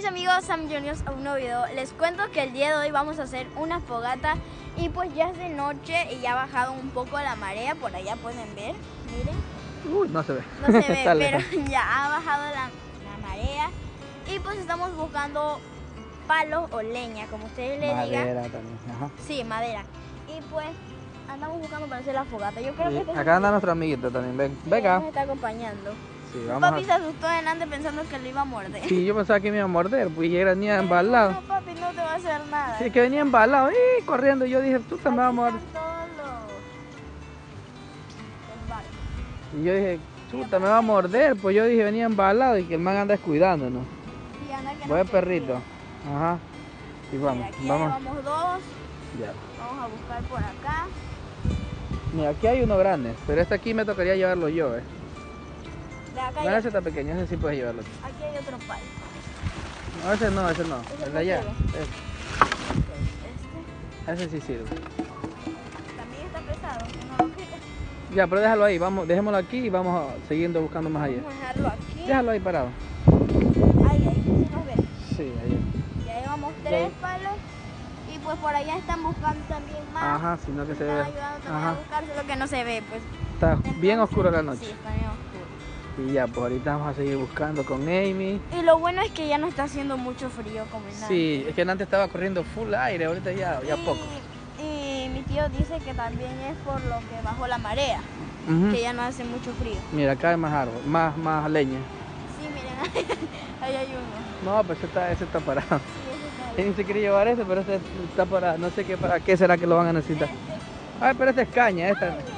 Mis amigos, Sam Juniors a un nuevo video. Les cuento que el día de hoy vamos a hacer una fogata y pues ya es de noche y ya ha bajado un poco la marea. Por allá pueden ver, miren. Uy, no se ve. No se ve, Está pero lejos. ya ha bajado la marea y pues estamos buscando palos o leña, como ustedes le digan. Madera también. Ajá. Sí, madera. Y pues andamos buscando para hacer la fogata. Yo creo que Acá anda nuestro amiguito también. Ven, ven acá. nos está acompañando. Sí, vamos Papi se asustó delante pensando que lo iba a morder. Sí, yo pensaba que me iba a morder, pues ya venía embalado. No, papi, no te va a hacer nada. Sí, que venía embalado, corriendo. Yo dije, tú te me vas a morder. Están todos los barcos. Y yo dije, chuta, me va a morder. Pues yo dije, venía embalado y que el man anda descuidándonos. Sí, anda que no Buen se perrito. ríe. Ajá. Y Mira, vamos, aquí vamos. llevamos dos. Ya. Vamos a buscar por acá. Mira, aquí hay uno grande, pero este aquí me tocaría llevarlo yo, De acá Bueno, ese está pequeño, ese sí puedes llevarlo. aquí hay otro palo. No, ese no, ese no. ¿Ese El no de allá. sirve? Ese sí sirve. También está pesado. No lo quita. Ya, pero déjalo ahí, vamos, dejémoslo aquí y vamos siguiendo buscando más allá. Vamos a dejarlo aquí. Déjalo ahí parado. Ahí se nos ve. Sí, ahí. Ya llevamos tres palos. Y pues por allá están buscando también más. Ajá, sino que se ve. Están ayudando también a Ajá. buscar, solo que no se ve, pues. Está bien Entonces, oscuro la noche. Sí, está bien oscuro. Y ya, pues ahorita vamos a seguir buscando con Amy. Y lo bueno es que ya no está haciendo mucho frío como en Sí, es que antes estaba corriendo full aire, ahorita ya poco. Y mi tío dice que también es por lo que bajó la marea, Ujú. que ya no hace mucho frío. Mira, acá hay más árbol, más leña. Sí, miren, ahí hay uno. No, pues ese está parado. Sí, ese está ahí. Él se quería llevar ese, pero este está parado. No sé qué, para qué será que lo van a necesitar. Ay, pero este es caña, esta. Ay, miren.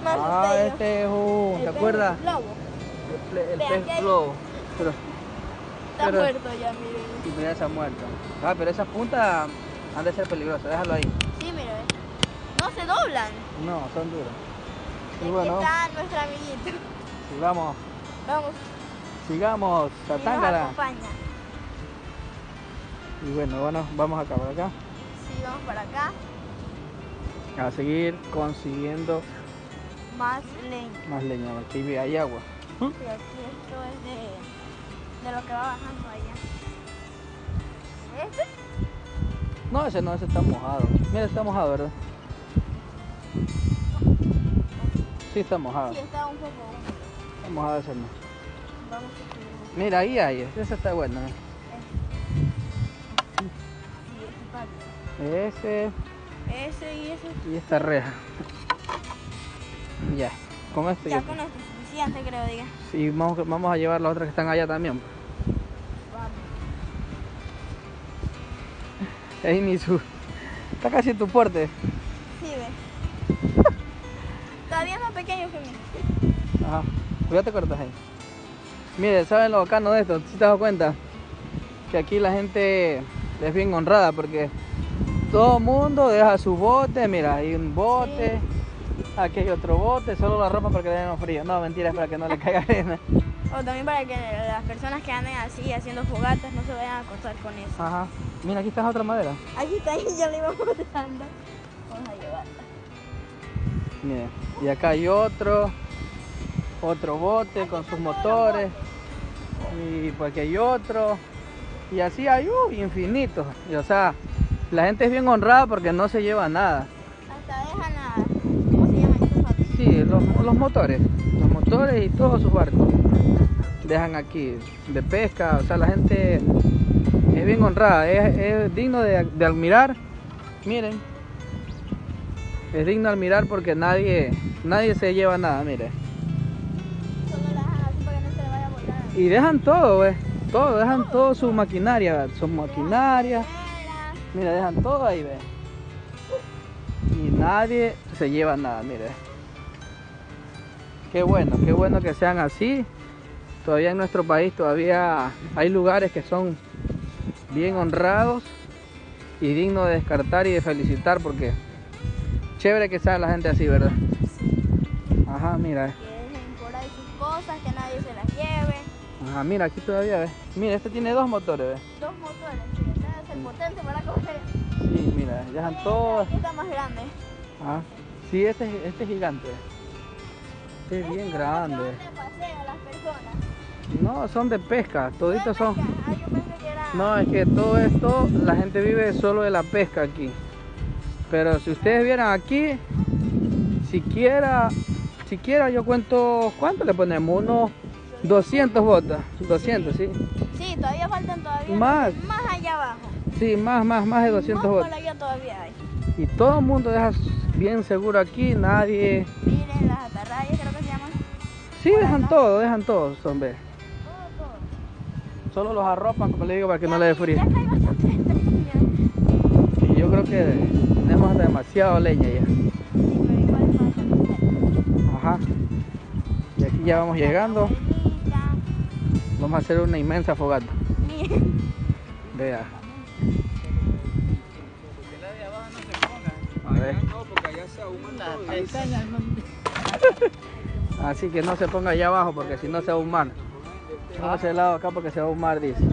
Me asusté Ah, yo. este es un, ¿te El acuerdas? pez globo. El Vean pez que hay- globo. Pero, Está Pero- muerto ya, miren. y mira, se ha muerto. Ah, pero esas puntas han de ser peligrosas, déjalo ahí. Sí, miren. No se doblan. No, son duras. Y Aquí bueno, está nuestro amiguito. sigamos, Vamos, a y nos Tángara. acompaña. Y bueno, vamos acá por acá. Sí, vamos para acá. A seguir consiguiendo Más leña. más leña. Aquí hay agua. Sí, aquí esto es de lo que va bajando allá. ¿Este? No, ese está mojado. Mira, está mojado, ¿verdad? Sí, está mojado. Sí, está un poco húmedo. Está mojado ese no. Vamos a subir. Mira, ahí hay, ese está bueno. Sí, Ese ese y ese. y esta reja. Ya, con esto Ya ya. con esto es suficiente, creo, diga. Y vamos a llevar las otras que están allá también. Vamos. Amy, está casi en tu porte. Sí, ve. Todavía es más pequeño que mí. Ajá, cuídate cortas ahí. Mire, ¿saben lo bacano de esto? ¿Sí te has dado cuenta? Que aquí la gente es bien honrada porque todo el mundo deja su bote. Mira, hay un bote, aquí hay otro bote, solo la ropa para que le den frío. No, mentira, es para que no le caiga arena. O también para que las personas que anden así haciendo fogatas no se vayan a acostar con eso. Ajá, mira, aquí está otra madera. Aquí está, ahí ya le íbamos dando. Vamos a llevarla. Mire, y acá hay otro bote con sus motores. Y pues aquí hay otro. Y así hay infinitos. Y, o sea, la gente es bien honrada porque no se lleva nada. Hasta dejan a... ¿Cómo se llaman estos barcos? Sí, los motores. Los motores y todos sus barcos. Dejan aquí de pesca. O sea, la gente es bien honrada. Es digno de admirar. Miren. Es digno de admirar porque nadie se lleva nada, mire. Solo la dejan así para que no se le vaya a volar. Y dejan todo, ve. Todo, dejan todo su maquinaria. Su maquinaria. Mira, dejan todo ahí, ve. Y nadie se lleva nada, mire. Qué bueno que sean así. Todavía en nuestro país todavía hay lugares que son bien honrados y dignos de descartar y de felicitar porque chévere que sea la gente así, ¿verdad? Ajá, mira. Que dejen por ahí sus cosas, que nadie se las lleve. Ajá, mira, aquí todavía, ve. Mira, este tiene dos motores, ve. Dos motores, sí, este es el potente para coger. Sí, mira, dejan todo. Aquí está más grande. Ah, sí, este es gigante. Este es bien grande. Este paseo a las personas. No, son de pesca, toditos son. Ah, yo pensé que era... No, es que todo esto, la gente vive solo de la pesca aquí. Pero si ustedes vieran aquí, siquiera yo cuento, ¿cuánto le ponemos? Unos 200 botas, 200, sí. Sí, todavía faltan todavía. Más. Más allá abajo. Sí, más de 200 Más botas. por allá todavía hay. Y todo el mundo deja bien seguro aquí, nadie... Miren las atarrayas, creo que se llaman. Sí, dejan todo, hombre. Todo. Solo los arropan, como le digo, para que no le dé frío. Ya que hay bastante leña. Y yo creo que tenemos demasiado leña ya. Sí, pero igual es bastante. Ajá. Y aquí ya vamos llegando. Vamos a hacer una inmensa fogata. Miren. Vea. A ver. No, porque allá se ahuman todo. Así que no se ponga allá abajo porque si no se va a ahumar. Vamos a ese lado acá porque se va a ahumar, dice.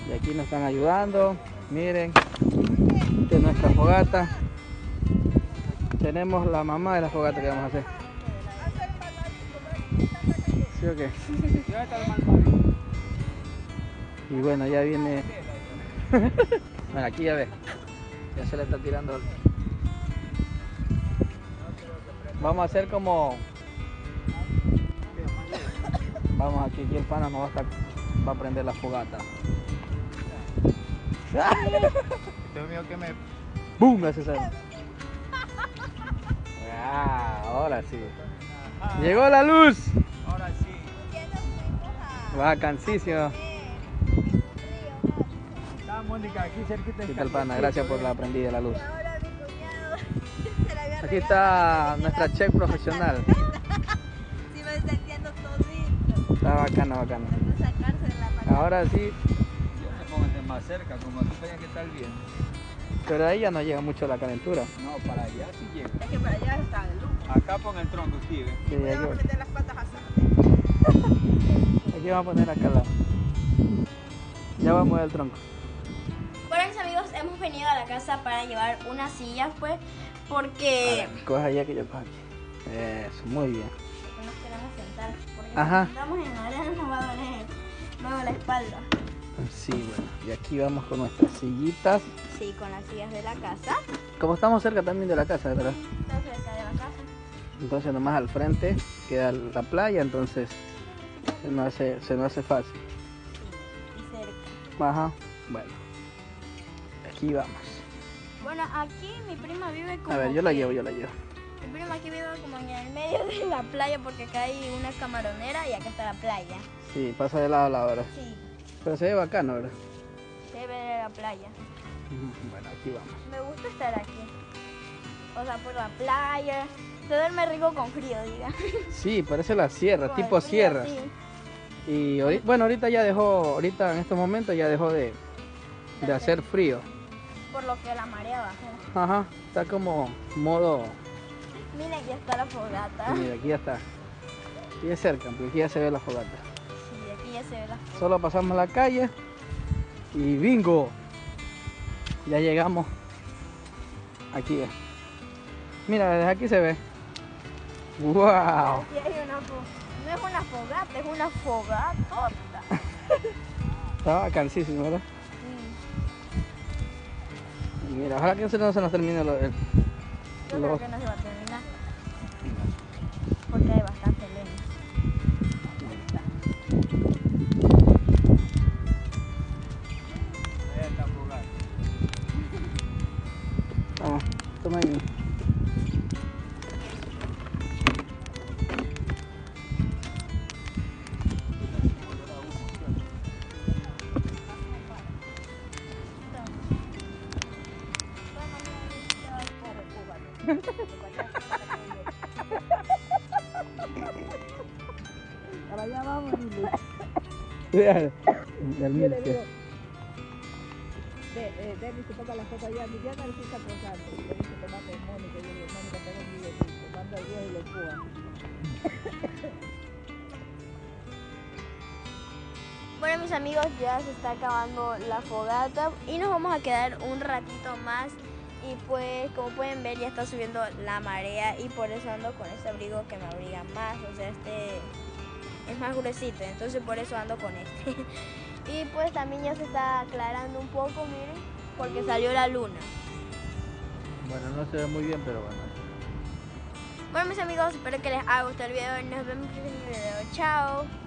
Y aquí nos están ayudando. Miren. Esta es nuestra fogata. Tenemos la mamá de la fogata que vamos a hacer. ¿Sí o qué? Y bueno, ya viene. Bueno, aquí ya ve. Ya se le está tirando. Vamos a hacer como... Vamos aquí el pana nos va a prender la fogata. Tengo miedo que me... ¡Bum! Hace esa. Ahora sí. Llegó la luz. Ahora sí. Bacanísimo. Está Mónica aquí cerquita. ¿Qué tal, pana? Gracias por la prendida de la luz. Ahora mi cuñado se la había Aquí está nuestra chef profesional. Sí, me está haciendo todito. Está bacana. Hay que sacarse de la mano. Ahora sí, Póngase más cerca, como aquí para allá que está el viento. pero ahí ya no llega mucho la calentura. No, para allá sí llega. Es que para allá está el luz. Acá pon el tronco, sí, ¿ve? Sí, Le aquí, vamos a meter las patas así. aquí vamos a poner acá la. Ya vamos a mover el tronco. Bueno, mis amigos, hemos venido a la casa para llevar unas sillas, pues, porque Coge allá que yo cojo aquí. Eso, muy bien. nos queremos sentar. Porque Ajá. si estamos en la arena nos va a doler luego la espalda. Sí, bueno. Y aquí vamos con nuestras sillitas. Sí, con las sillas de la casa. Como estamos cerca también de la casa, ¿verdad? Está cerca de la casa. Entonces nomás al frente queda la playa, entonces se nos hace fácil. Y cerca. Ajá. Bueno. Aquí vamos. Bueno, aquí mi prima vive como... A ver, yo la que- llevo. Mi prima aquí vive como en el medio de la playa porque acá hay una camaronera y acá está la playa. Sí, pasa de lado a lado ahora. Sí, Pero se ve bacano, ¿verdad? se ve la playa. Bueno, aquí vamos. Me gusta estar aquí. O sea, por la playa. Se duerme rico con frío, diga. Sí, parece la sierra, Con tipo el frío, sierra. sí. Y bueno, ahorita en estos momentos ya dejó de hacer frío. Por lo que la marea bajó. Ajá, está como modo, Miren, aquí está la fogata. mira, aquí ya está. Aquí es cerca, porque aquí ya se ve la fogata. Sí, aquí ya se ve la fogata. Solo pasamos la calle y bingo. Ya llegamos. Aquí ve. Mira, desde aquí se ve. ¡Wow! Aquí hay una no es una fogata, es una fogatota. Está bacanísimo, ¿verdad? Sí. Y mira, ojalá que no se nos termine Yo creo que no se va a terminar. Porque hay bastante leña. Allá está fogata. Vamos, toma ahí. Para allá vamos, dile. Vean, el Yo le milk. digo, Debbie se toma la foto allá, mi Diana sí está posando. Le dice, tomate Mónica, y yo le digo, Mónica, tengo un video, te manda el video y lo empuja. Bueno, mis amigos, ya se está acabando la fogata y nos vamos a quedar un ratito más. Y pues, como pueden ver, ya está subiendo la marea y por eso ando con este abrigo que me abriga más. O sea, es más gruesito, entonces por eso ando con este. Y pues también ya se está aclarando un poco, miren, porque salió la luna. Bueno, no se ve muy bien, pero bueno. Bueno, mis amigos, espero que les haya gustado el video y nos vemos en el próximo video. Chao.